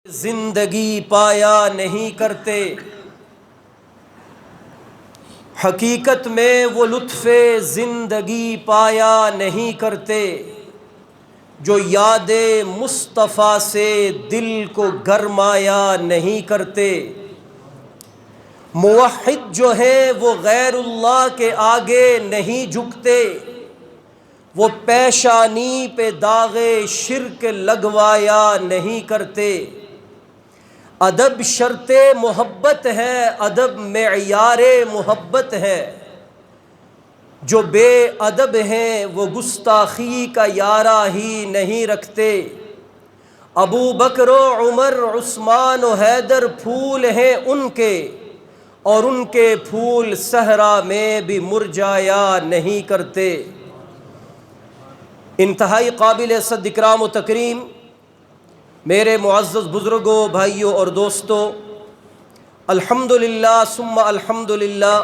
زندگی پایا نہیں کرتے، حقیقت میں وہ لطف زندگی پایا نہیں کرتے، جو یاد مصطفیٰ سے دل کو گرمایا نہیں کرتے۔ موحد جو ہیں وہ غیر اللہ کے آگے نہیں جھکتے، وہ پیشانی پہ داغ شرک لگوایا نہیں کرتے۔ ادب شرط محبت ہے، ادب معیار محبت ہے، جو بے ادب ہیں وہ گستاخی کا یارہ ہی نہیں رکھتے۔ ابو بکر و عمر عثمان و حیدر پھول ہیں ان کے، اور ان کے پھول صحرا میں بھی مرجایا نہیں کرتے۔ انتہائی قابل صد اکرام و تکریم میرے معزز بزرگوں، بھائیوں اور دوستوں، الحمدللہ ثم الحمدللہ،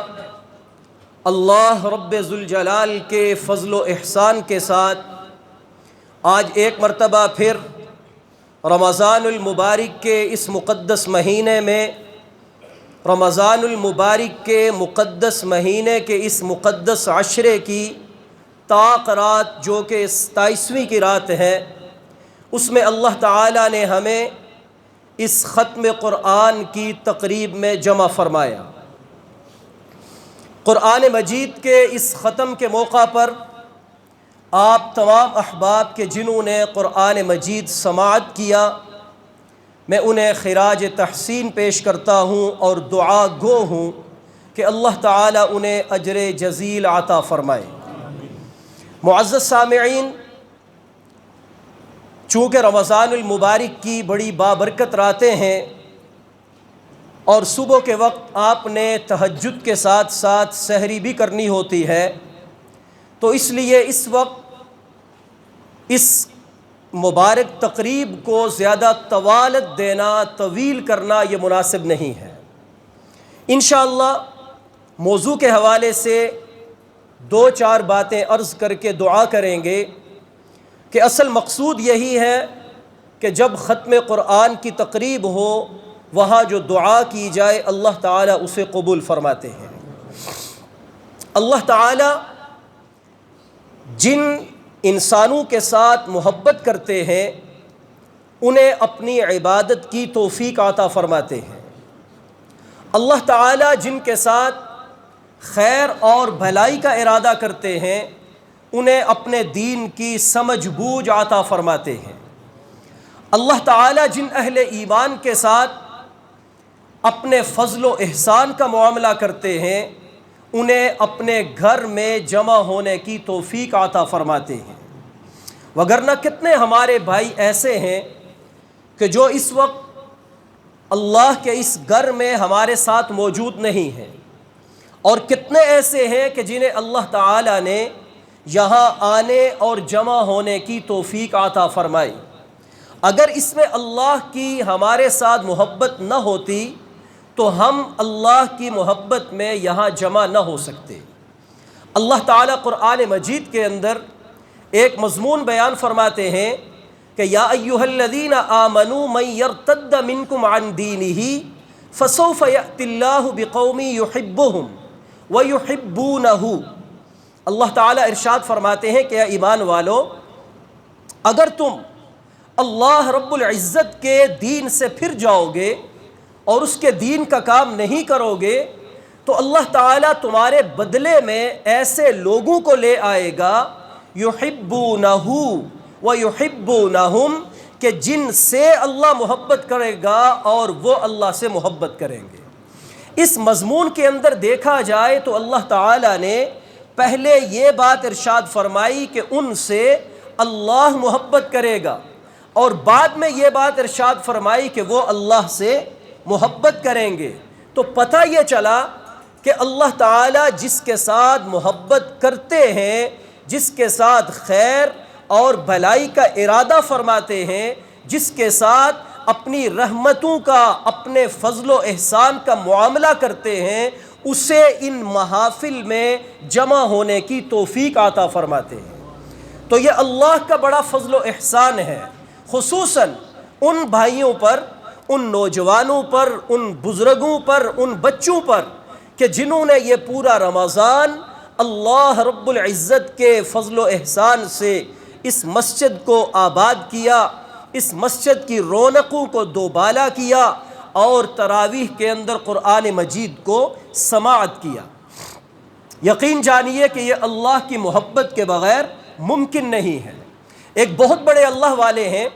اللہ رب ذوالجلال کے فضل و احسان کے ساتھ آج ایک مرتبہ پھر رمضان المبارک کے اس مقدس مہینے میں، رمضان المبارک کے مقدس مہینے کے اس مقدس عشرے کی طاق رات جو کہ 27ویں کی رات ہے، اس میں اللہ تعالیٰ نے ہمیں اس ختم قرآن کی تقریب میں جمع فرمایا۔ قرآن مجید کے اس ختم کے موقع پر آپ تمام احباب کے جنہوں نے قرآن مجید سماعت کیا، میں انہیں خراج تحسین پیش کرتا ہوں اور دعا گو ہوں کہ اللہ تعالیٰ انہیں اجر جزیل عطا فرمائے۔ معزز سامعین، چونکہ رمضان المبارک کی بڑی بابرکت راتیں ہیں اور صبح کے وقت آپ نے تہجد کے ساتھ ساتھ سحری بھی کرنی ہوتی ہے، تو اس لیے اس وقت اس مبارک تقریب کو زیادہ طوالت دینا، طویل کرنا یہ مناسب نہیں ہے۔ انشاءاللہ موضوع کے حوالے سے 2-4 باتیں عرض کر کے دعا کریں گے کہ اصل مقصود یہی ہے کہ جب ختم قرآن کی تقریب ہو، وہاں جو دعا کی جائے اللہ تعالیٰ اسے قبول فرماتے ہیں۔ اللہ تعالیٰ جن انسانوں کے ساتھ محبت کرتے ہیں انہیں اپنی عبادت کی توفیق عطا فرماتے ہیں۔ اللہ تعالیٰ جن کے ساتھ خیر اور بھلائی کا ارادہ کرتے ہیں انہیں اپنے دین کی سمجھ بوجھ عطا فرماتے ہیں۔ اللہ تعالیٰ جن اہل ایمان کے ساتھ اپنے فضل و احسان کا معاملہ کرتے ہیں انہیں اپنے گھر میں جمع ہونے کی توفیق عطا فرماتے ہیں۔ وگرنہ کتنے ہمارے بھائی ایسے ہیں کہ جو اس وقت اللہ کے اس گھر میں ہمارے ساتھ موجود نہیں ہیں، اور کتنے ایسے ہیں کہ جنہیں اللہ تعالیٰ نے یہاں آنے اور جمع ہونے کی توفیق عطا فرمائی۔ اگر اس میں اللہ کی ہمارے ساتھ محبت نہ ہوتی تو ہم اللہ کی محبت میں یہاں جمع نہ ہو سکتے۔ اللہ تعالیٰ قرآن مجید کے اندر ایک مضمون بیان فرماتے ہیں کہ یا ایھا الذین آمنوا من یرتد منکم عن دینہ فسوف یأتی اللہ بقوم یحبہم ویحبونہ۔ اللہ تعالیٰ ارشاد فرماتے ہیں کہ اے ایمان والو، اگر تم اللہ رب العزت کے دین سے پھر جاؤ گے اور اس کے دین کا کام نہیں کرو گے تو اللہ تعالیٰ تمہارے بدلے میں ایسے لوگوں کو لے آئے گا یحبونہ ویحبونہم، کہ جن سے اللہ محبت کرے گا اور وہ اللہ سے محبت کریں گے۔ اس مضمون کے اندر دیکھا جائے تو اللہ تعالیٰ نے پہلے یہ بات ارشاد فرمائی کہ ان سے اللہ محبت کرے گا، اور بعد میں یہ بات ارشاد فرمائی کہ وہ اللہ سے محبت کریں گے۔ تو پتہ یہ چلا کہ اللہ تعالیٰ جس کے ساتھ محبت کرتے ہیں، جس کے ساتھ خیر اور بھلائی کا ارادہ فرماتے ہیں، جس کے ساتھ اپنی رحمتوں کا، اپنے فضل و احسان کا معاملہ کرتے ہیں، اسے ان محافل میں جمع ہونے کی توفیق عطا فرماتے ہیں۔ تو یہ اللہ کا بڑا فضل و احسان ہے، خصوصاً ان بھائیوں پر، ان نوجوانوں پر، ان بزرگوں پر، ان بچوں پر کہ جنہوں نے یہ پورا رمضان اللہ رب العزت کے فضل و احسان سے اس مسجد کو آباد کیا، اس مسجد کی رونقوں کو دوبالا کیا اور تراویح کے اندر قرآن مجید کو سماعت کیا۔ یقین جانیے کہ یہ اللہ کی محبت کے بغیر ممکن نہیں ہے۔ ایک بہت بڑے اللہ والے ہیں،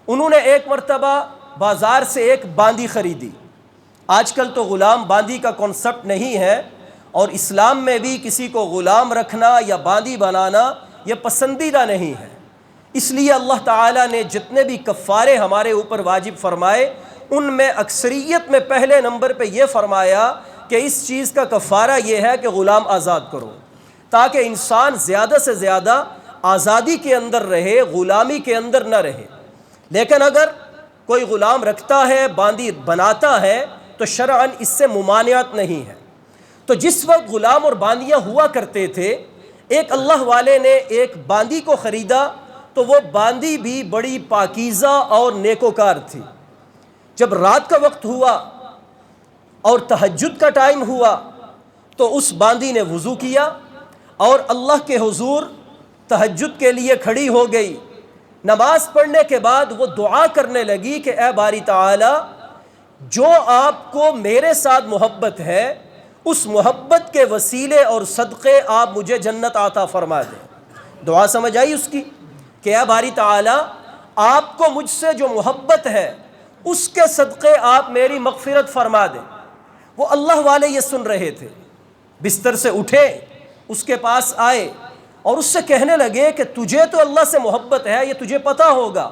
انہوں نے ایک مرتبہ بازار سے ایک باندی خریدی۔ آج کل تو غلام باندی کا کنسپٹ نہیں ہے، اور اسلام میں بھی کسی کو غلام رکھنا یا باندی بنانا یہ پسندیدہ نہیں ہے۔ اس لیے اللہ تعالیٰ نے جتنے بھی کفارے ہمارے اوپر واجب فرمائے، ان میں اکثریت میں پہلے نمبر پہ یہ فرمایا کہ اس چیز کا کفارہ یہ ہے کہ غلام آزاد کرو، تاکہ انسان زیادہ سے زیادہ آزادی کے اندر رہے، غلامی کے اندر نہ رہے۔ لیکن اگر کوئی غلام رکھتا ہے، باندی بناتا ہے، تو شرعاً اس سے ممانعت نہیں ہے۔ تو جس وقت غلام اور باندیاں ہوا کرتے تھے، ایک اللہ والے نے ایک باندی کو خریدا، تو وہ باندی بھی بڑی پاکیزہ اور نیکوکار تھی۔ جب رات کا وقت ہوا اور تہجد کا ٹائم ہوا تو اس باندی نے وضو کیا اور اللہ کے حضور تہجد کے لیے کھڑی ہو گئی۔ نماز پڑھنے کے بعد وہ دعا کرنے لگی کہ اے باری تعالی، جو آپ کو میرے ساتھ محبت ہے، اس محبت کے وسیلے اور صدقے آپ مجھے جنت عطا فرما دیں۔ دعا سمجھ آئی اس کی کہ اے باری تعالی، آپ کو مجھ سے جو محبت ہے اس کے صدقے آپ میری مغفرت فرما دیں۔ وہ اللہ والے یہ سن رہے تھے، بستر سے اٹھے، اس کے پاس آئے اور اس سے کہنے لگے کہ تجھے تو اللہ سے محبت ہے، یہ تجھے پتہ ہوگا،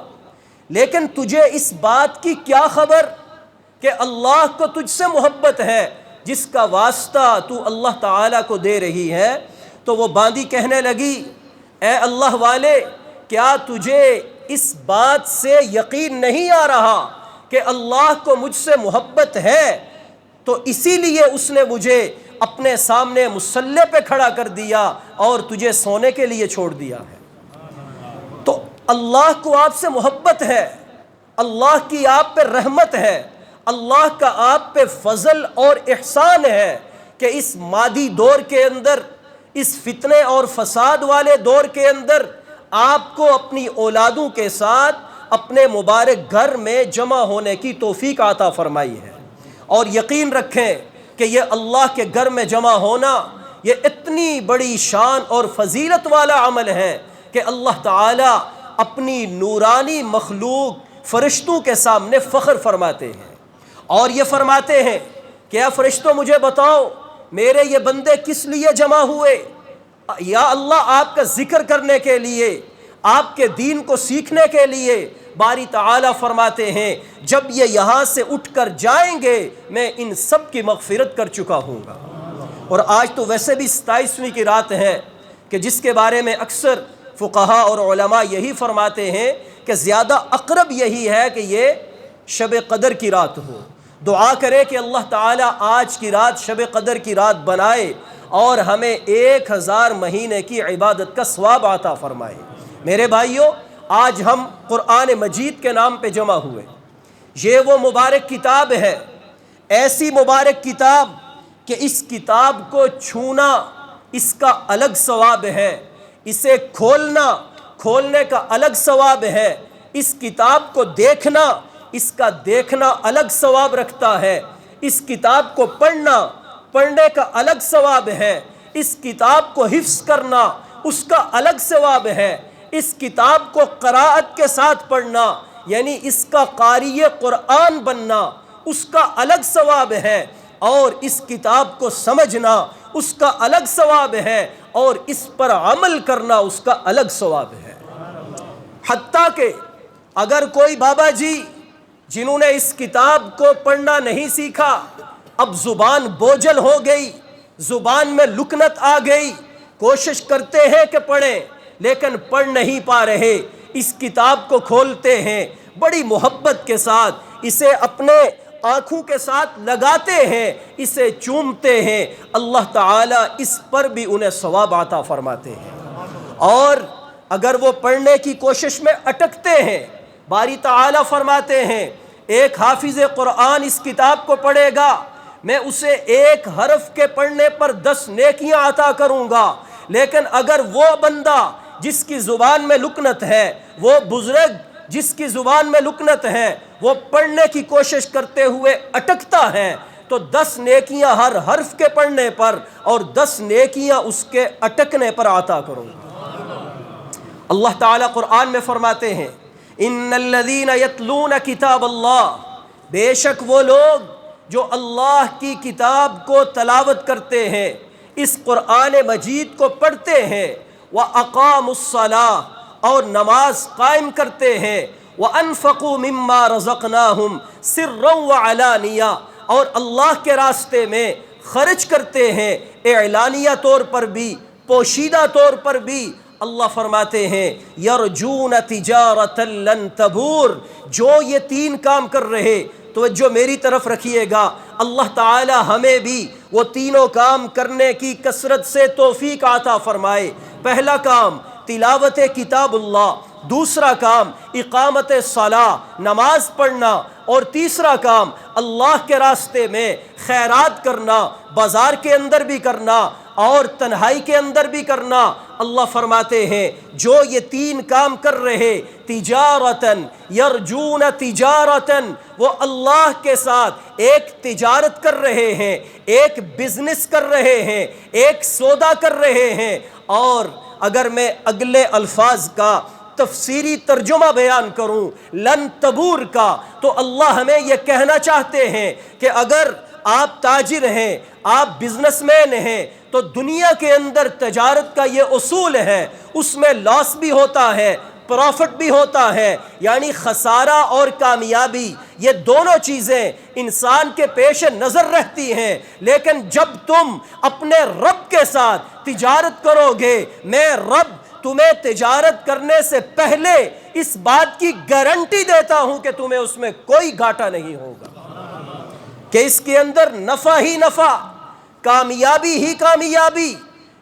لیکن تجھے اس بات کی کیا خبر کہ اللہ کو تجھ سے محبت ہے، جس کا واسطہ تو اللہ تعالیٰ کو دے رہی ہے۔ تو وہ باندی کہنے لگی، اے اللہ والے، کیا تجھے اس بات سے یقین نہیں آ رہا کہ اللہ کو مجھ سے محبت ہے؟ تو اسی لیے اس نے مجھے اپنے سامنے مصلی پہ کھڑا کر دیا اور تجھے سونے کے لیے چھوڑ دیا ہے۔ تو اللہ کو آپ سے محبت ہے، اللہ کی آپ پہ رحمت ہے، اللہ کا آپ پہ فضل اور احسان ہے کہ اس مادی دور کے اندر، اس فتنے اور فساد والے دور کے اندر آپ کو اپنی اولادوں کے ساتھ اپنے مبارک گھر میں جمع ہونے کی توفیق عطا فرمائی ہے۔ اور یقین رکھیں کہ یہ اللہ کے گھر میں جمع ہونا یہ اتنی بڑی شان اور فضیلت والا عمل ہے کہ اللہ تعالیٰ اپنی نورانی مخلوق فرشتوں کے سامنے فخر فرماتے ہیں اور یہ فرماتے ہیں کہ اے فرشتوں، مجھے بتاؤ میرے یہ بندے کس لیے جمع ہوئے؟ یا اللہ، آپ کا ذکر کرنے کے لیے، آپ کے دین کو سیکھنے کے لیے۔ باری تعالیٰ فرماتے ہیں جب یہ یہاں سے اٹھ کر جائیں گے میں ان سب کی مغفرت کر چکا ہوں گا۔ اور آج تو ویسے بھی 27ویں کی رات ہے کہ جس کے بارے میں اکثر فقہا اور علماء یہی فرماتے ہیں کہ زیادہ اقرب یہی ہے کہ یہ شب قدر کی رات ہو۔ دعا کرے کہ اللہ تعالیٰ آج کی رات شب قدر کی رات بنائے اور ہمیں 1000 مہینے کی عبادت کا ثواب عطا فرمائے۔ میرے بھائیوں، آج ہم قرآن مجید کے نام پہ جمع ہوئے۔ یہ وہ مبارک کتاب ہے، ایسی مبارک کتاب کہ اس کتاب کو چھونا اس کا الگ ثواب ہے، اسے کھولنے کا الگ ثواب ہے، اس کتاب کو دیکھنا، اس کا دیکھنا الگ ثواب رکھتا ہے، اس کتاب کو پڑھنے کا الگ ثواب ہے، اس کتاب کو حفظ کرنا اس کا الگ ثواب ہے، اس کتاب کو قراءت کے ساتھ پڑھنا یعنی اس کا قاری قرآن بننا اس کا الگ ثواب ہے، اور اس کتاب کو سمجھنا اس کا الگ ثواب ہے، اور اس پر عمل کرنا اس کا الگ ثواب ہے۔ حتیٰ کہ اگر کوئی بابا جی جنہوں نے اس کتاب کو پڑھنا نہیں سیکھا، اب زبان بوجھل ہو گئی، زبان میں لکنت آ گئی، کوشش کرتے ہیں کہ پڑھیں لیکن پڑھ نہیں پا رہے، اس کتاب کو کھولتے ہیں، بڑی محبت کے ساتھ اسے اپنے آنکھوں کے ساتھ لگاتے ہیں، اسے چومتے ہیں، اللہ تعالیٰ اس پر بھی انہیں ثواب عطا فرماتے ہیں۔ اور اگر وہ پڑھنے کی کوشش میں اٹکتے ہیں، باری تعالیٰ فرماتے ہیں ایک حافظ قرآن اس کتاب کو پڑھے گا، میں اسے ایک حرف کے پڑھنے پر 10 نیکیاں عطا کروں گا۔ لیکن اگر وہ بندہ جس کی زبان میں لکنت ہے، وہ بزرگ جس کی زبان میں لکنت ہے، وہ پڑھنے کی کوشش کرتے ہوئے اٹکتا ہے، تو 10 نیکیاں ہر حرف کے پڑھنے پر اور 10 نیکیاں اس کے اٹکنے پر عطا کروں گا۔ اللہ تعالیٰ قرآن میں فرماتے ہیں ان الذین یتلون کتاب اللہ، بے شک وہ لوگ جو اللہ کی کتاب کو تلاوت کرتے ہیں، اس قرآن مجید کو پڑھتے ہیں، وَأَقَامُوا الصَّلَاةَ اور نماز قائم کرتے ہیں، وَأَنفَقُوا مِمَّا رَزَقْنَاهُمْ سِرًّا وَعَلَانِيَةً اور اللہ کے راستے میں خرچ کرتے ہیں، اعلانیہ طور پر بھی پوشیدہ طور پر بھی۔ اللہ فرماتے ہیں یرجون تجارۃ لن تبور، جو یہ 3 کام کر رہے، توجہ میری طرف رکھیے گا، اللہ تعالی ہمیں بھی وہ تینوں کام کرنے کی کثرت سے توفیق عطا فرمائے۔ پہلا کام تلاوت کتاب اللہ، دوسرا کام اقامت صلاح نماز پڑھنا، اور تیسرا کام اللہ کے راستے میں خیرات کرنا، بازار کے اندر بھی کرنا اور تنہائی کے اندر بھی کرنا۔ اللہ فرماتے ہیں جو یہ 3 کام کر رہے، تجارتن یرجون تجارتن، وہ اللہ کے ساتھ ایک تجارت کر رہے ہیں، ایک بزنس کر رہے ہیں، ایک سودا کر رہے ہیں۔ اور اگر میں اگلے الفاظ کا تفسیری ترجمہ بیان کروں لن تبور کا، تو اللہ ہمیں یہ کہنا چاہتے ہیں کہ اگر آپ تاجر ہیں، آپ بزنس مین ہیں، تو دنیا کے اندر تجارت کا یہ اصول ہے، اس میں لاس بھی ہوتا ہے، پروفٹ بھی ہوتا ہے، یعنی خسارہ اور کامیابی یہ دونوں چیزیں انسان کے پیش نظر رہتی ہیں۔ لیکن جب تم اپنے رب کے ساتھ تجارت کرو گے، میں رب تمہیں تجارت کرنے سے پہلے اس بات کی گارنٹی دیتا ہوں کہ تمہیں اس میں کوئی گھاٹا نہیں ہوگا، کہ اس کے اندر نفع ہی نفع، کامیابی ہی کامیابی،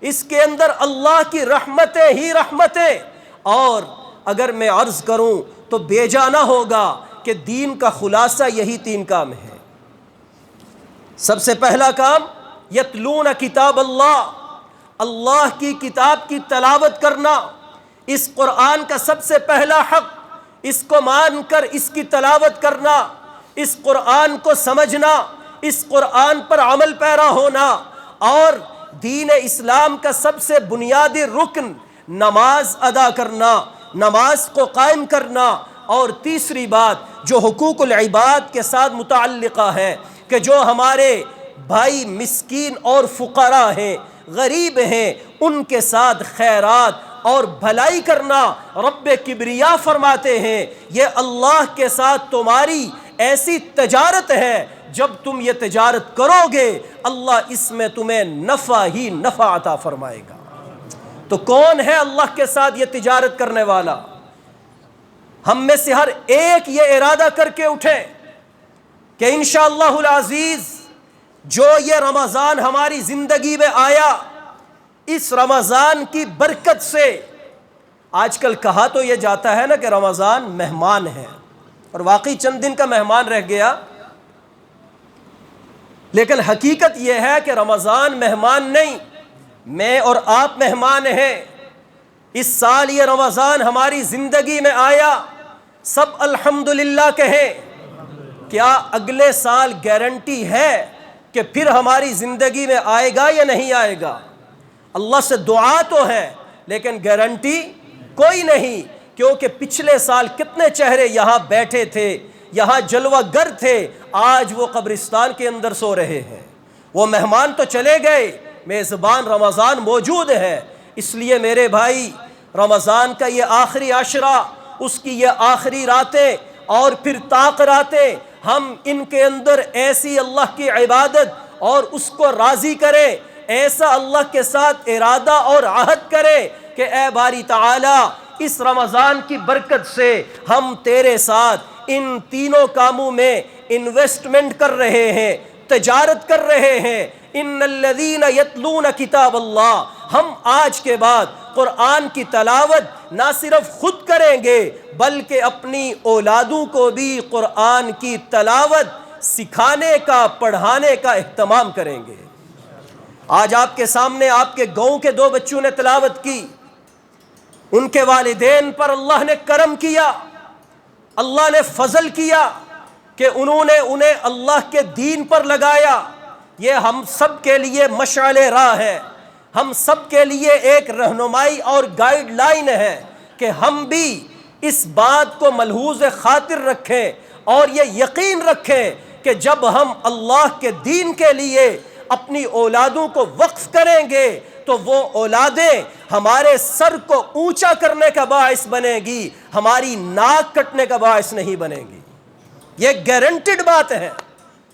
اس کے اندر اللہ کی رحمتیں ہی رحمتیں۔ اور اگر میں عرض کروں تو بے جا نہ ہوگا کہ دین کا خلاصہ یہی 3 کام ہے۔ سب سے پہلا کام یتلون کتاب اللہ، اللہ کی کتاب کی تلاوت کرنا، اس قرآن کا سب سے پہلا حق، اس کو مان کر اس کی تلاوت کرنا، اس قرآن کو سمجھنا، اس قرآن پر عمل پیرا ہونا، اور دین اسلام کا سب سے بنیادی رکن نماز ادا کرنا، نماز کو قائم کرنا۔ اور تیسری بات جو حقوق العباد کے ساتھ متعلقہ ہے کہ جو ہمارے بھائی مسکین اور فقراء ہیں، غریب ہیں، ان کے ساتھ خیرات اور بھلائی کرنا۔ رب کبریا فرماتے ہیں یہ اللہ کے ساتھ تمہاری ایسی تجارت ہے، جب تم یہ تجارت کرو گے اللہ اس میں تمہیں نفع ہی نفع عطا فرمائے گا۔ تو کون ہے اللہ کے ساتھ یہ تجارت کرنے والا؟ ہم میں سے ہر ایک یہ ارادہ کر کے اٹھے کہ انشاءاللہ العزیز جو یہ رمضان ہماری زندگی میں آیا، اس رمضان کی برکت سے، آج کل کہا تو یہ جاتا ہے نا کہ رمضان مہمان ہے، اور واقعی چند دن کا مہمان رہ گیا، لیکن حقیقت یہ ہے کہ رمضان مہمان نہیں، میں اور آپ مہمان ہیں۔ اس سال یہ رمضان ہماری زندگی میں آیا، سب الحمدللہ کہیں۔ کیا اگلے سال گارنٹی ہے کہ پھر ہماری زندگی میں آئے گا یا نہیں آئے گا؟ اللہ سے دعا تو ہے لیکن گارنٹی کوئی نہیں، کیونکہ پچھلے سال کتنے چہرے یہاں بیٹھے تھے، یہاں جلوہ گر تھے، آج وہ قبرستان کے اندر سو رہے ہیں۔ وہ مہمان تو چلے گئے، میزبان رمضان موجود ہے۔ اس لیے میرے بھائی، رمضان کا یہ آخری عشرہ، اس کی یہ آخری راتیں اور پھر طاق راتیں، ہم ان کے اندر ایسی اللہ کی عبادت اور اس کو راضی کریں، ایسا اللہ کے ساتھ ارادہ اور عہد کریں کہ اے باری تعالی اس رمضان کی برکت سے ہم تیرے ساتھ ان تینوں کاموں میں انویسٹمنٹ کر رہے ہیں، تجارت کر رہے ہیں۔ ان الذین یتلون کتاب اللہ، ہم آج کے بعد قرآن کی تلاوت نہ صرف خود کریں گے بلکہ اپنی اولادوں کو بھی قرآن کی تلاوت سکھانے کا، پڑھانے کا اہتمام کریں گے۔ آج آپ کے سامنے آپ کے گاؤں کے 2 بچوں نے تلاوت کی، ان کے والدین پر اللہ نے کرم کیا، اللہ نے فضل کیا کہ انہوں نے انہیں اللہ کے دین پر لگایا۔ یہ ہم سب کے لیے مشعل راہ ہے، ہم سب کے لیے ایک رہنمائی اور گائیڈ لائن ہے کہ ہم بھی اس بات کو ملحوظ خاطر رکھیں اور یہ یقین رکھیں کہ جب ہم اللہ کے دین کے لیے اپنی اولادوں کو وقف کریں گے تو وہ اولادیں ہمارے سر کو اونچا کرنے کا باعث بنے گی، ہماری ناک کٹنے کا باعث نہیں بنے گی۔ یہ گارنٹیڈ بات ہے۔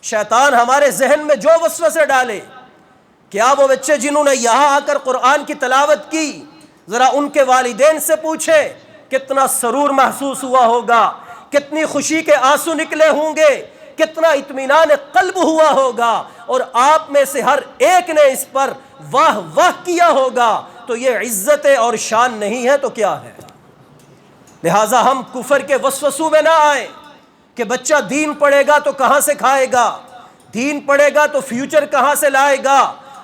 شیطان ہمارے ذہن میں جو وسوسے ڈالے، کیا وہ بچے جنہوں نے یہاں آ کر قرآن کی تلاوت کی، ذرا ان کے والدین سے پوچھیں کتنا سرور محسوس ہوا ہوگا، کتنی خوشی کے آنسو نکلے ہوں گے، کتنا اطمینان قلب ہوا ہوگا، اور آپ میں سے ہر ایک نے اس پر واہ واہ کیا ہوگا۔ تو یہ عزت اور شان نہیں ہے تو کیا ہے؟ لہٰذا ہم کفر کے وسوسوں میں نہ آئیں کہ بچہ دین پڑھے گا تو کہاں سے کھائے گا، دین پڑھے گا تو فیوچر کہاں سے لائے گا۔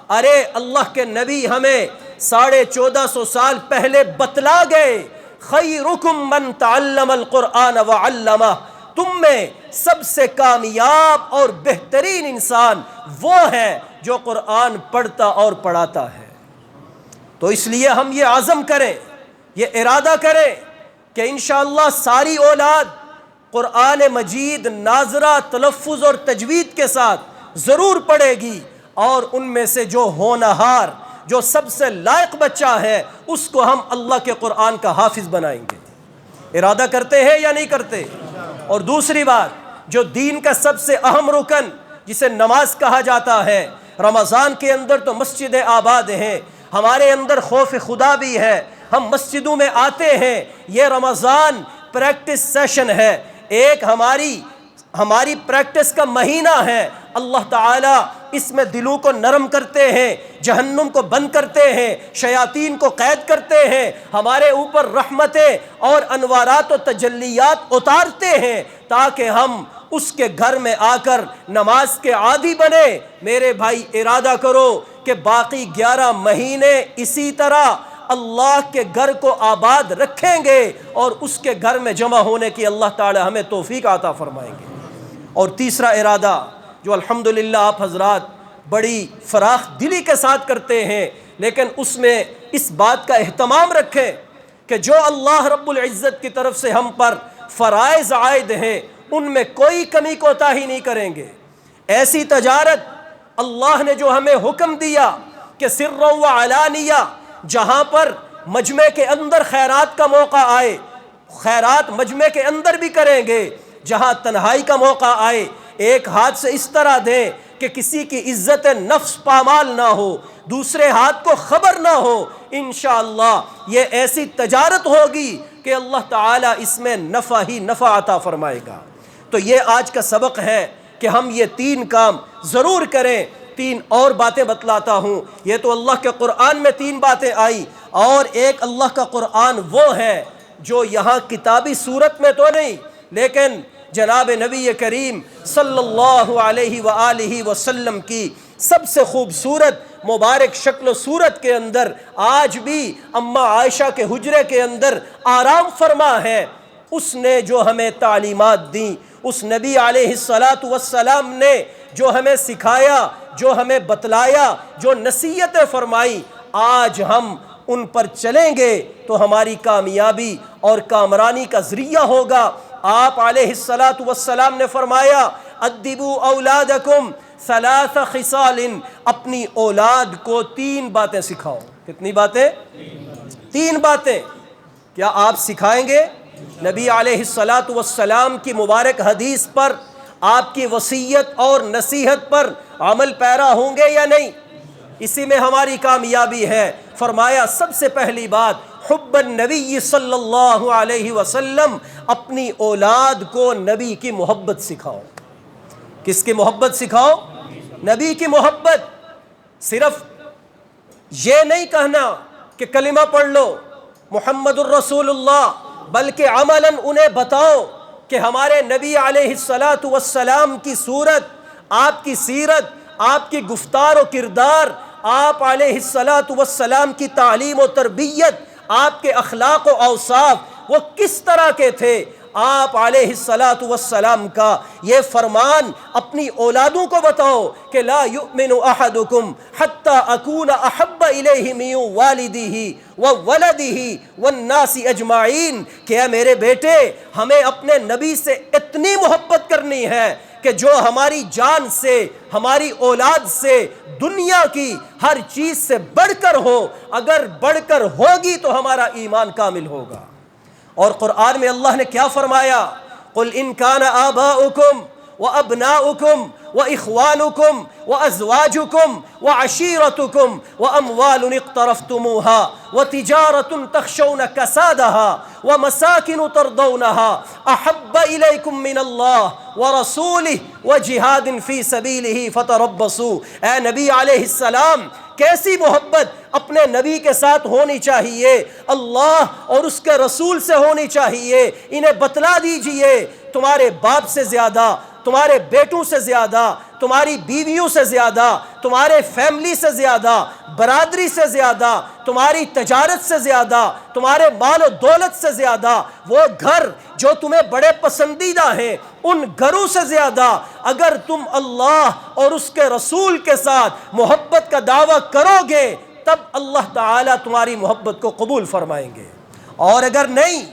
ارے اللہ کے نبی ہمیں 1450 سال پہلے بتلا گئے، خیرکم من تعلم القرآن وعلمہ، تم میں سب سے کامیاب اور بہترین انسان وہ ہے جو قرآن پڑھتا اور پڑھاتا ہے۔ تو اس لیے ہم یہ عزم کریں، یہ ارادہ کریں کہ انشاءاللہ ساری اولاد قرآن مجید ناظرہ، تلفظ اور تجوید کے ساتھ ضرور پڑھے گی، اور ان میں سے جو ہونہار، جو سب سے لائق بچہ ہے، اس کو ہم اللہ کے قرآن کا حافظ بنائیں گے۔ ارادہ کرتے ہیں یا نہیں کرتے؟ اور دوسری بات، جو دین کا سب سے اہم رکن جسے نماز کہا جاتا ہے، رمضان کے اندر تو مسجدیں آباد ہیں، ہمارے اندر خوف خدا بھی ہے، ہم مسجدوں میں آتے ہیں، یہ رمضان پریکٹس سیشن ہے، ایک ہماری پریکٹس کا مہینہ ہے۔ اللہ تعالیٰ اس میں دلوں کو نرم کرتے ہیں، جہنم کو بند کرتے ہیں، شیاطین کو قید کرتے ہیں، ہمارے اوپر رحمتیں اور انوارات و تجلیات اتارتے ہیں تاکہ ہم اس کے گھر میں آ کر نماز کے عادی بنے۔ میرے بھائی ارادہ کرو کہ باقی 11 مہینے اسی طرح اللہ کے گھر کو آباد رکھیں گے اور اس کے گھر میں جمع ہونے کی اللہ تعالی ہمیں توفیق عطا فرمائیں گے۔ اور تیسرا ارادہ جو الحمدللہ آپ حضرات بڑی فراخ دلی کے ساتھ کرتے ہیں، لیکن اس میں اس بات کا اہتمام رکھیں کہ جو اللہ رب العزت کی طرف سے ہم پر فرائض عائد ہیں ان میں کوئی کمی کوتاہی نہیں کریں گے۔ ایسی تجارت اللہ نے جو ہمیں حکم دیا کہ سر و علانیہ، جہاں پر مجمع کے اندر خیرات کا موقع آئے خیرات مجمع کے اندر بھی کریں گے، جہاں تنہائی کا موقع آئے ایک ہاتھ سے اس طرح دیں کہ کسی کی عزت نفس پامال نہ ہو، دوسرے ہاتھ کو خبر نہ ہو۔ انشاءاللہ یہ ایسی تجارت ہوگی کہ اللہ تعالیٰ اس میں نفع ہی نفع عطا فرمائے گا۔ تو یہ آج کا سبق ہے کہ ہم یہ 3 کام ضرور کریں۔ 3 اور باتیں بتلاتا ہوں، یہ تو اللہ کے قرآن میں 3 باتیں آئی، اور ایک اللہ کا قرآن وہ ہے جو یہاں کتابی صورت میں تو نہیں، لیکن جناب نبی کریم صلی اللہ علیہ وآلہ وسلم کی سب سے خوبصورت مبارک شکل و صورت کے اندر آج بھی اماں عائشہ کے حجرے کے اندر آرام فرما ہے۔ اس نے جو ہمیں تعلیمات دیں، اس نبی علیہ السلام نے جو ہمیں سکھایا، جو ہمیں بتلایا، جو نصیحتیں فرمائی، آج ہم ان پر چلیں گے تو ہماری کامیابی اور کامرانی کا ذریعہ ہوگا۔ آپ علیہ السلام نے فرمایا ادبوا اولادکم 3 خصال، اپنی اولاد کو 3 باتیں سکھاؤ۔ کتنی باتیں؟ 3 باتیں۔ کیا آپ سکھائیں گے؟ نبی علیہ السلام کی مبارک حدیث پر، آپ کی وصیت اور نصیحت پر عمل پیرا ہوں گے یا نہیں؟ اسی میں ہماری کامیابی ہے۔ فرمایا سب سے پہلی بات حب النبی صلی اللہ علیہ وسلم، اپنی اولاد کو نبی کی محبت سکھاؤ۔ کس کی محبت سکھاؤ؟ نبی کی محبت۔ صرف یہ نہیں کہنا کہ کلمہ پڑھ لو، محمد الرسول اللہ، بلکہ عملاً انہیں بتاؤ کہ ہمارے نبی علیہ الصلاۃ والسلام کی صورت، آپ کی سیرت، آپ کی گفتار و کردار، آپ علیہ الصلاۃ والسلام کی تعلیم و تربیت، آپ کے اخلاق و اوصاف وہ کس طرح کے تھے۔ آپ علیہ الصلاۃ والسلام کا یہ فرمان اپنی اولادوں کو بتاؤ کہ لا یؤمن احدکم حتی اکون احب الیہ من والدہ وولدہ والناس اجمعین، کہ اے میرے بیٹے ہمیں اپنے نبی سے اتنی محبت کرنی ہے کہ جو ہماری جان سے، ہماری اولاد سے، دنیا کی ہر چیز سے بڑھ کر ہو، اگر بڑھ کر ہوگی تو ہمارا ایمان کامل ہوگا۔ اور قرآن میں اللہ نے کیا فرمایا؟ قل ان کان آباؤکم وابناؤکم واخوانکم وازواجکم وعشیرتکم واموال اقترفتموها وتجارۃ تخشون کسادها ومساکن ترضونها احب الیکم من اللہ ورسولہ وجہاد فی سبیلہ فتربصوا۔ اے نبی علیہ السلام، کیسی محبت اپنے نبی کے ساتھ ہونی چاہیے، اللہ اور اس کے رسول سے ہونی چاہیے۔ انہیں بتلا دیجئے تمہارے باپ سے زیادہ، تمہارے بیٹوں سے زیادہ، تمہاری بیویوں سے زیادہ، تمہارے فیملی سے زیادہ، برادری سے زیادہ، تمہاری تجارت سے زیادہ، تمہارے مال و دولت سے زیادہ، وہ گھر جو تمہیں بڑے پسندیدہ ہیں ان گھروں سے زیادہ اگر تم اللہ اور اس کے رسول کے ساتھ محبت کا دعویٰ کرو گے تب اللہ تعالیٰ تمہاری محبت کو قبول فرمائیں گے، اور اگر نہیں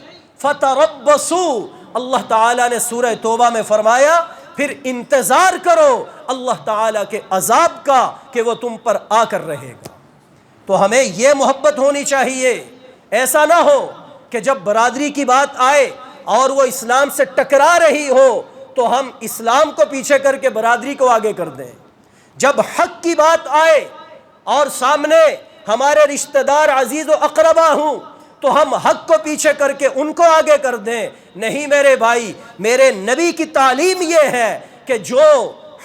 فتربصوا، اللہ تعالیٰ نے سورہ توبہ میں فرمایا پھر انتظار کرو اللہ تعالیٰ کے عذاب کا کہ وہ تم پر آ کر رہے گا۔ تو ہمیں یہ محبت ہونی چاہیے، ایسا نہ ہو کہ جب برادری کی بات آئے اور وہ اسلام سے ٹکرا رہی ہو تو ہم اسلام کو پیچھے کر کے برادری کو آگے کر دیں، جب حق کی بات آئے اور سامنے ہمارے رشتہ دار عزیز و اقربا ہوں تو ہم حق کو پیچھے کر کے ان کو آگے کر دیں۔ نہیں میرے بھائی، میرے نبی کی تعلیم یہ ہے کہ جو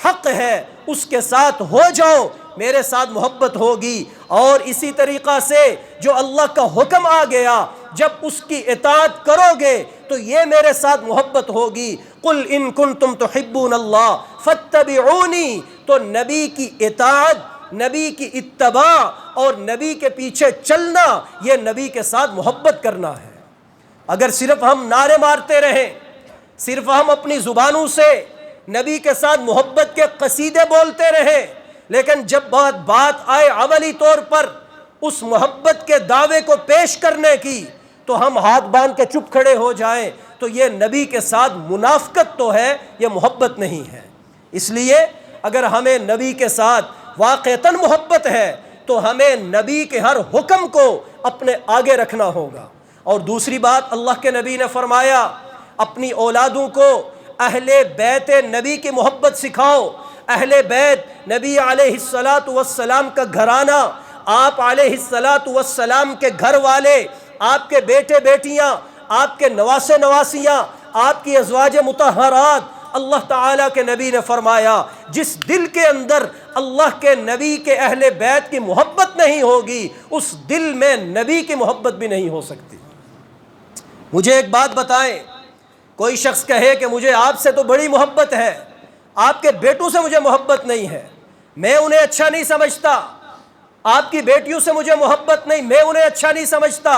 حق ہے اس کے ساتھ ہو جاؤ، میرے ساتھ محبت ہوگی، اور اسی طریقہ سے جو اللہ کا حکم آ گیا جب اس کی اطاعت کرو گے تو یہ میرے ساتھ محبت ہوگی۔ قل ان کنتم تحبون اللہ فاتبعونی، تو نبی کی اطاعت، نبی کی اتباع اور نبی کے پیچھے چلنا یہ نبی کے ساتھ محبت کرنا ہے۔ اگر صرف ہم نعرے مارتے رہیں، صرف ہم اپنی زبانوں سے نبی کے ساتھ محبت کے قصیدے بولتے رہیں، لیکن جب بات آئے عملی طور پر اس محبت کے دعوے کو پیش کرنے کی تو ہم ہاتھ باندھ کے چپ کھڑے ہو جائیں تو یہ نبی کے ساتھ منافقت تو ہے، یہ محبت نہیں ہے۔ اس لیے اگر ہمیں نبی کے ساتھ واقعتاً محبت ہے تو ہمیں نبی کے ہر حکم کو اپنے آگے رکھنا ہوگا۔ اور دوسری بات اللہ کے نبی نے فرمایا اپنی اولادوں کو اہل بیت نبی کی محبت سکھاؤ۔ اہل بیت نبی علیہ الصلاۃ والسلام کا گھرانہ، آپ علیہ الصلاۃ والسلام کے گھر والے، آپ کے بیٹے بیٹیاں، آپ کے نواسے نواسیاں، آپ کی ازواج مطہرات، اللہ تعالیٰ کے نبی نے فرمایا جس دل کے اندر اللہ کے نبی کے اہل بیت کی محبت نہیں ہوگی اس دل میں نبی کی محبت بھی نہیں ہو سکتی۔ مجھے ایک بات بتائیں، کوئی شخص کہے کہ مجھے آپ سے تو بڑی محبت ہے، آپ کے بیٹوں سے مجھے محبت نہیں ہے، میں انہیں اچھا نہیں سمجھتا، آپ کی بیٹیوں سے مجھے محبت نہیں، میں انہیں اچھا نہیں سمجھتا،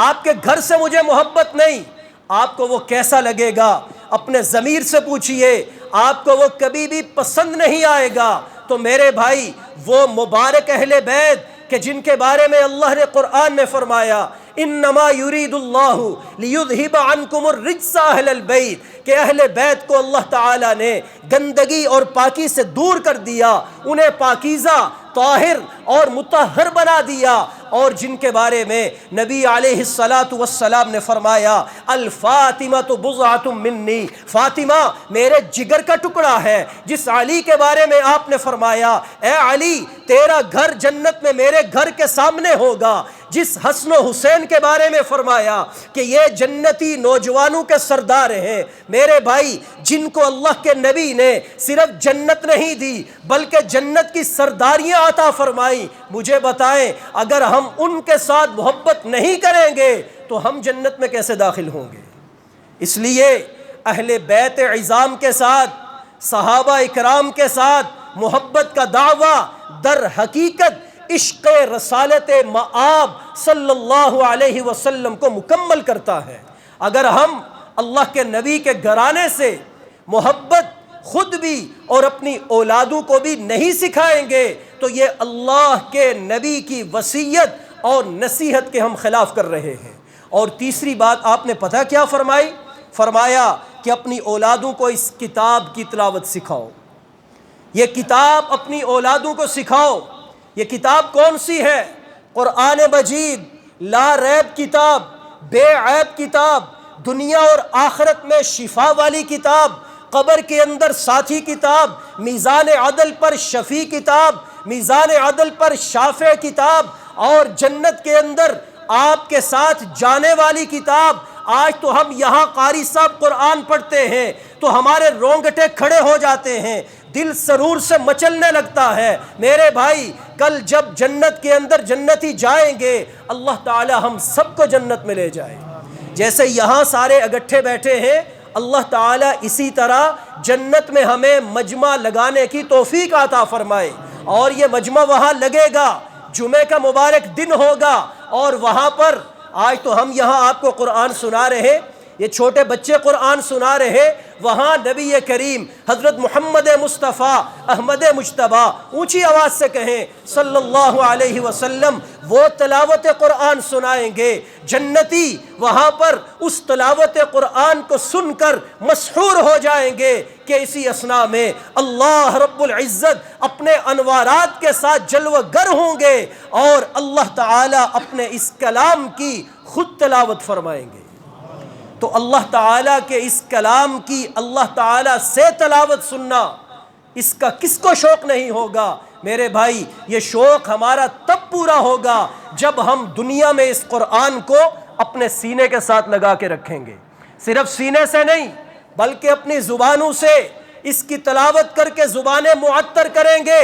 آپ کے گھر سے مجھے محبت نہیں، آپ کو وہ کیسا لگے گا؟ اپنے ضمیر سے پوچھئے، آپ کو وہ کبھی بھی پسند نہیں آئے گا۔ تو میرے بھائی، وہ مبارک اہل بیت کہ جن کے بارے میں اللہ نے قرآن میں فرمایا انما یرید اللہ لیذہب عنکم الرجس اہل البیت، کہ اہل بیت کو اللہ تعالیٰ نے گندگی اور پاکی سے دور کر دیا، انہیں پاکیزہ، طاہر اور مطہر بنا دیا، اور جن کے بارے میں نبی علیہ الصلاۃ والسلام نے فرمایا الفاطمۃ بضعۃ منی، فاطمہ میرے جگر کا ٹکڑا ہے۔ جس علی کے بارے میں آپ نے فرمایا اے علی تیرا گھر جنت میں میرے گھر کے سامنے ہوگا، جس حسن و حسین کے بارے میں فرمایا کہ یہ جنتی نوجوانوں کے سردار ہیں، میرے بھائی جن کو اللہ کے نبی نے صرف جنت نہیں دی بلکہ جنت کی سرداریاں عطا فرمائی، مجھے بتائیں اگر ہم ان کے ساتھ محبت نہیں کریں گے تو ہم جنت میں کیسے داخل ہوں گے؟ اس لیے اہل بیت عظام کے ساتھ، صحابہ اکرام کے ساتھ محبت کا دعویٰ در حقیقت عشق رسالت مآب صلی اللہ علیہ وسلم کو مکمل کرتا ہے۔ اگر ہم اللہ کے نبی کے گھرانے سے محبت خود بھی اور اپنی اولادوں کو بھی نہیں سکھائیں گے تو یہ اللہ کے نبی کی وصیت اور نصیحت کے ہم خلاف کر رہے ہیں۔ اور تیسری بات آپ نے پتہ کیا فرمائی؟ فرمایا کہ اپنی اولادوں کو اس کتاب کی تلاوت سکھاؤ، یہ کتاب اپنی اولادوں کو سکھاؤ۔ یہ کتاب کون سی ہے؟ قرآن مجید، لا ریب کتاب، بے عیب کتاب، دنیا اور آخرت میں شفا والی کتاب، قبر کے اندر ساتھی کتاب، میزان عدل پر شفیع کتاب، میزان عدل پر شافع کتاب، اور جنت کے اندر آپ کے ساتھ جانے والی کتاب۔ آج تو ہم یہاں قاری صاحب قرآن پڑھتے ہیں تو ہمارے رونگٹے کھڑے ہو جاتے ہیں، دل سرور سے مچلنے لگتا ہے۔ میرے بھائی کل جب جنت کے اندر جنتی جائیں گے اللہ تعالی ہم سب کو جنت میں لے جائے، جیسے یہاں سارے اگٹھے بیٹھے ہیں اللہ تعالیٰ اسی طرح جنت میں ہمیں مجمع لگانے کی توفیق عطا فرمائے، اور یہ مجمع وہاں لگے گا، جمعے کا مبارک دن ہوگا، اور وہاں پر آج تو ہم یہاں آپ کو قرآن سنا رہے، یہ چھوٹے بچے قرآن سنا رہے، وہاں نبی کریم حضرت محمد مصطفیٰ احمد مجتبیٰ اونچی آواز سے کہیں صلی اللہ علیہ وسلم، وہ تلاوت قرآن سنائیں گے۔ جنتی وہاں پر اس تلاوت قرآن کو سن کر مسحور ہو جائیں گے کہ اسی اثناء میں اللہ رب العزت اپنے انوارات کے ساتھ جلوہ گر ہوں گے اور اللہ تعالیٰ اپنے اس کلام کی خود تلاوت فرمائیں گے۔ تو اللہ تعالیٰ کے اس کلام کی اللہ تعالیٰ سے تلاوت سننا، اس کا کس کو شوق نہیں ہوگا؟ میرے بھائی یہ شوق ہمارا تب پورا ہوگا جب ہم دنیا میں اس قرآن کو اپنے سینے کے ساتھ لگا کے رکھیں گے، صرف سینے سے نہیں بلکہ اپنی زبانوں سے اس کی تلاوت کر کے زبانیں معطر کریں گے۔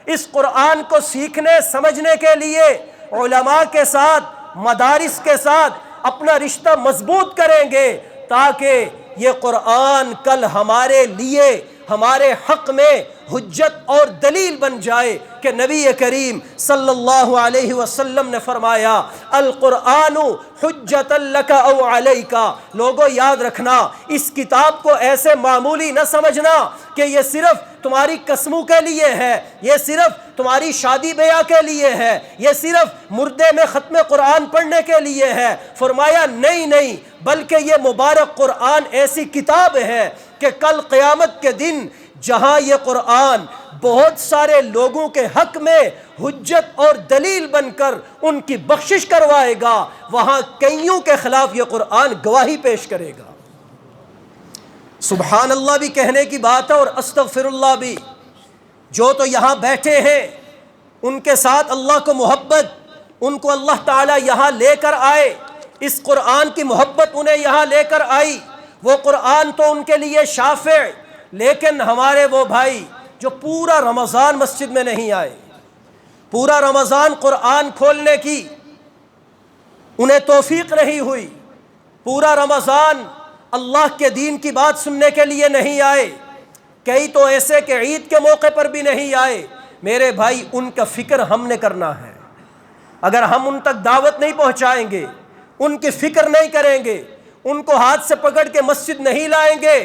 اس قرآن کو سیکھنے سمجھنے کے لیے علماء کے ساتھ، مدارس کے ساتھ اپنا رشتہ مضبوط کریں گے تاکہ یہ قرآن کل ہمارے لیے، ہمارے حق میں حجت اور دلیل بن جائے کہ نبی کریم صلی اللہ علیہ وسلم نے فرمایا القرآن حجت لک او علیک۔ لوگوں یاد رکھنا، اس کتاب کو ایسے معمولی نہ سمجھنا کہ یہ صرف تمہاری قسموں کے لیے ہے، یہ صرف تمہاری شادی بیاہ کے لیے ہے، یہ صرف مردے میں ختم قرآن پڑھنے کے لیے ہے۔ فرمایا نہیں، بلکہ یہ مبارک قرآن ایسی کتاب ہے کہ کل قیامت کے دن جہاں یہ قرآن بہت سارے لوگوں کے حق میں حجت اور دلیل بن کر ان کی بخشش کروائے گا، وہاں کئیوں کے خلاف یہ قرآن گواہی پیش کرے گا۔ سبحان اللہ بھی کہنے کی بات ہے اور استغفر اللہ بھی۔ جو تو یہاں بیٹھے ہیں ان کے ساتھ اللہ کو محبت، ان کو اللہ تعالیٰ یہاں لے کر آئے، اس قرآن کی محبت انہیں یہاں لے کر آئی، وہ قرآن تو ان کے لیے شافع، لیکن ہمارے وہ بھائی جو پورا رمضان مسجد میں نہیں آئے، پورا رمضان قرآن کھولنے کی انہیں توفیق نہیں ہوئی، پورا رمضان اللہ کے دین کی بات سننے کے لیے نہیں آئے، کئی تو ایسے کہ عید کے موقع پر بھی نہیں آئے، میرے بھائی ان کا فکر ہم نے کرنا ہے۔ اگر ہم ان تک دعوت نہیں پہنچائیں گے، ان کی فکر نہیں کریں گے، ان کو ہاتھ سے پکڑ کے مسجد نہیں لائیں گے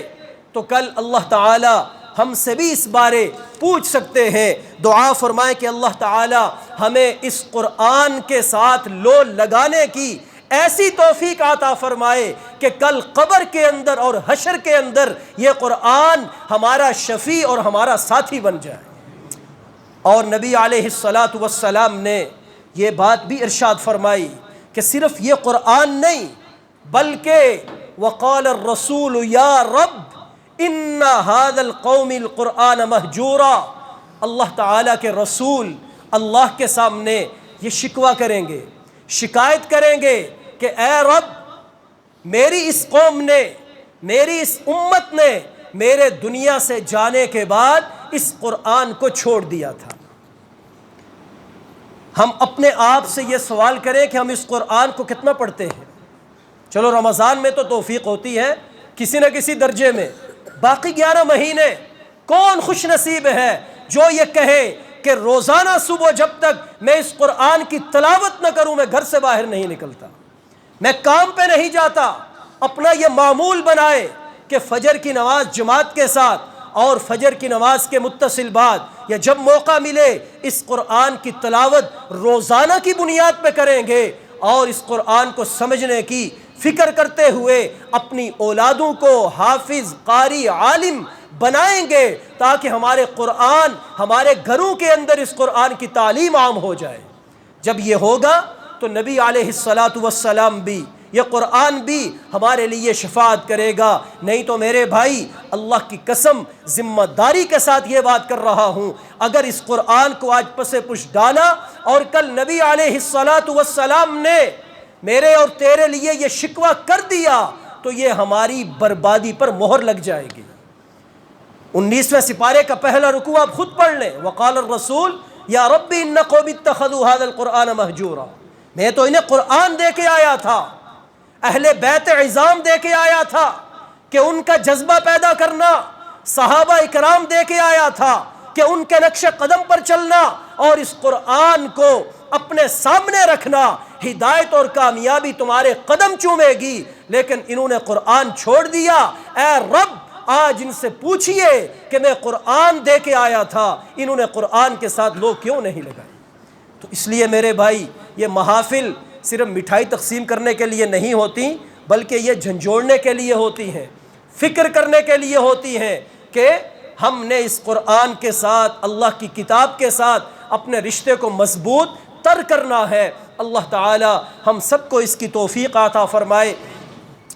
تو کل اللہ تعالی ہم سے بھی اس بارے پوچھ سکتے ہیں۔ دعا فرمائیں کہ اللہ تعالی ہمیں اس قرآن کے ساتھ لو لگانے کی ایسی توفیق عطا فرمائے کہ کل قبر کے اندر اور حشر کے اندر یہ قرآن ہمارا شفیع اور ہمارا ساتھی بن جائے۔ اور نبی علیہ الصلاۃ والسلام نے یہ بات بھی ارشاد فرمائی کہ صرف یہ قرآن نہیں بلکہ وقال الرسول یا رب ان هذا القوم القرآن مہجورا۔ اللہ تعالیٰ کے رسول اللہ کے سامنے یہ شکوہ کریں گے، شکایت کریں گے کہ اے رب، میری اس قوم نے، میری اس امت نے میرے دنیا سے جانے کے بعد اس قرآن کو چھوڑ دیا تھا۔ ہم اپنے آپ سے یہ سوال کریں کہ ہم اس قرآن کو کتنا پڑھتے ہیں۔ چلو رمضان میں تو توفیق ہوتی ہے کسی نہ کسی درجے میں، باقی 11 مہینے کون خوش نصیب ہے جو یہ کہے کہ روزانہ صبح جب تک میں اس قرآن کی تلاوت نہ کروں میں گھر سے باہر نہیں نکلتا، میں کام پہ نہیں جاتا۔ اپنا یہ معمول بنائے کہ فجر کی نماز جماعت کے ساتھ اور فجر کی نماز کے متصل بعد یا جب موقع ملے اس قرآن کی تلاوت روزانہ کی بنیاد پہ کریں گے، اور اس قرآن کو سمجھنے کی فکر کرتے ہوئے اپنی اولادوں کو حافظ، قاری، عالم بنائیں گے، تاکہ ہمارے قرآن، ہمارے گھروں کے اندر اس قرآن کی تعلیم عام ہو جائے۔ جب یہ ہوگا تو نبی علیہ السلام بھی، یہ قرآن بھی ہمارے لیے شفاعت کرے گا۔ نہیں تو میرے بھائی، اللہ کی قسم ذمہ داری کے ساتھ یہ بات کر رہا ہوں، اگر اس قرآن کو آج پس پش ڈالا اور کل نبی علیہ السلام نے میرے اور تیرے لیے یہ شکوہ کر دیا تو یہ ہماری بربادی پر مہر لگ جائے گی۔ 19ویں سپارے کا پہلا رکوع آپ خود پڑھ لیں۔ وقال الرسول یا رب ان قوم اتخذوا هذا القرآن مہجورا، میں تو انہیں قرآن دے کے آیا تھا، اہل بیت عظام دے کے آیا تھا کہ ان کا جذبہ پیدا کرنا، صحابہ اکرام دے کے آیا تھا کہ ان کے نقش قدم پر چلنا اور اس قرآن کو اپنے سامنے رکھنا، ہدایت اور کامیابی تمہارے قدم چومے گی، لیکن انہوں نے قرآن چھوڑ دیا۔ اے رب، آج ان سے پوچھئے کہ میں قرآن دے کے آیا تھا، انہوں نے قرآن کے ساتھ لوگ کیوں نہیں لگائے۔ تو اس لیے میرے بھائی، یہ محافل صرف مٹھائی تقسیم کرنے کے لیے نہیں ہوتی، بلکہ یہ جھنجھوڑنے کے لیے ہوتی ہیں، فکر کرنے کے لیے ہوتی ہیں کہ ہم نے اس قرآن کے ساتھ، اللہ کی کتاب کے ساتھ اپنے رشتے کو مضبوط تر کرنا ہے۔ اللہ تعالی ہم سب کو اس کی توفیق عطا فرمائے۔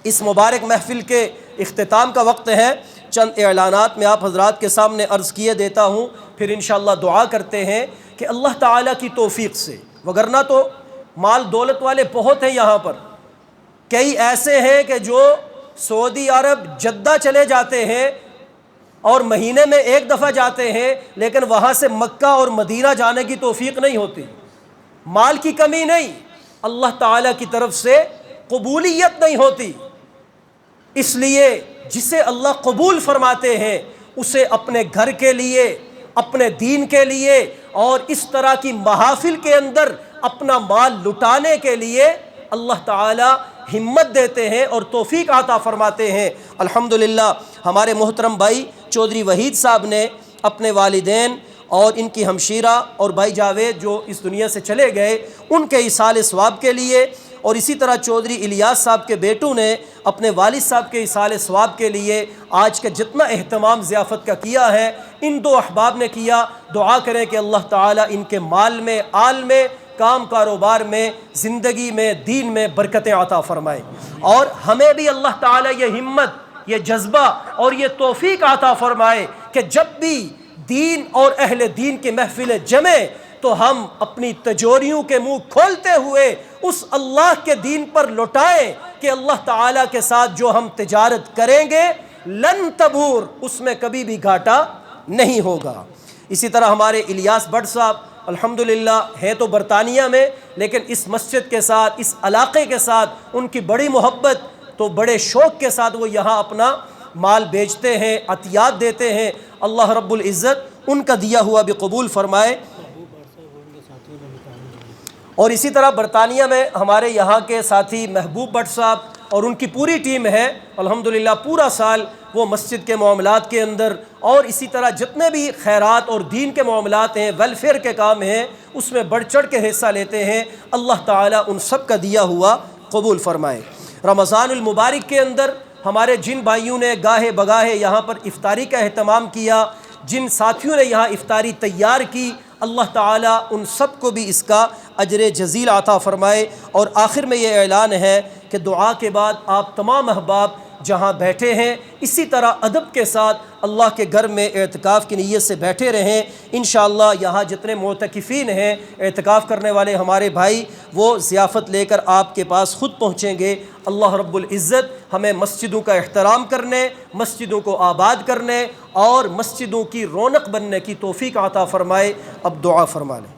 اس مبارک محفل کے اختتام کا وقت ہے، چند اعلانات میں آپ حضرات کے سامنے عرض کیے دیتا ہوں، پھر انشاءاللہ دعا کرتے ہیں کہ اللہ تعالیٰ کی توفیق سے، وگرنہ تو مال دولت والے بہت ہیں یہاں پر، کئی ایسے ہیں کہ جو سعودی عرب جدہ چلے جاتے ہیں اور مہینے میں ایک دفعہ جاتے ہیں، لیکن وہاں سے مکہ اور مدینہ جانے کی توفیق نہیں ہوتی۔ مال کی کمی نہیں، اللہ تعالیٰ کی طرف سے قبولیت نہیں ہوتی۔ اس لیے جسے اللہ قبول فرماتے ہیں اسے اپنے گھر کے لیے، اپنے دین کے لیے اور اس طرح کی محافل کے اندر اپنا مال لٹانے کے لیے اللہ تعالی ہمت دیتے ہیں اور توفیق عطا فرماتے ہیں۔ الحمدللہ ہمارے محترم بھائی چودھری وحید صاحب نے اپنے والدین اور ان کی ہمشیرہ اور بھائی جاوید جو اس دنیا سے چلے گئے، ان کے ایصال ثواب کے لیے، اور اسی طرح چودھری الیاس صاحب کے بیٹوں نے اپنے والد صاحب کے ایصال ثواب کے لیے آج کا جتنا اہتمام ضیافت کا کیا ہے، ان دو احباب نے کیا۔ دعا کریں کہ اللہ تعالیٰ ان کے مال میں، آل میں، کام کاروبار میں، زندگی میں، دین میں برکتیں عطا فرمائے، اور ہمیں بھی اللہ تعالیٰ یہ ہمت، یہ جذبہ اور یہ توفیق عطا فرمائے کہ جب بھی دین اور اہل دین کی محفلیں جمیں تو ہم اپنی تجوریوں کے منہ کھولتے ہوئے اس اللہ کے دین پر لوٹائیں کہ اللہ تعالیٰ کے ساتھ جو ہم تجارت کریں گے لن تبور، اس میں کبھی بھی گھاٹا نہیں ہوگا۔ اسی طرح ہمارے الیاس بٹ صاحب الحمدللہ ہیں تو برطانیہ میں، لیکن اس مسجد کے ساتھ، اس علاقے کے ساتھ ان کی بڑی محبت، تو بڑے شوق کے ساتھ وہ یہاں اپنا مال بیچتے ہیں، عطیات دیتے ہیں۔ اللہ رب العزت ان کا دیا ہوا بھی قبول فرمائے۔ اور اسی طرح برطانیہ میں ہمارے یہاں کے ساتھی محبوب بٹ صاحب اور ان کی پوری ٹیم ہے، الحمدللہ پورا سال وہ مسجد کے معاملات کے اندر اور اسی طرح جتنے بھی خیرات اور دین کے معاملات ہیں، ویلفیئر کے کام ہیں، اس میں بڑھ چڑھ کے حصہ لیتے ہیں۔ اللہ تعالیٰ ان سب کا دیا ہوا قبول فرمائے۔ رمضان المبارک کے اندر ہمارے جن بھائیوں نے گاہے بگاہے یہاں پر افطاری کا اہتمام کیا، جن ساتھیوں نے یہاں افطاری تیار کی، اللہ تعالیٰ ان سب کو بھی اس کا اجر جزیل عطا فرمائے۔ اور آخر میں یہ اعلان ہے کہ دعا کے بعد آپ تمام احباب جہاں بیٹھے ہیں اسی طرح ادب کے ساتھ اللہ کے گھر میں اعتکاف کی نیت سے بیٹھے رہیں۔ انشاءاللہ یہاں جتنے معتکفین ہیں، اعتکاف کرنے والے ہمارے بھائی، وہ ضیافت لے کر آپ کے پاس خود پہنچیں گے۔ اللہ رب العزت ہمیں مسجدوں کا احترام کرنے، مسجدوں کو آباد کرنے اور مسجدوں کی رونق بننے کی توفیق عطا فرمائے۔ اب دعا فرما لیں۔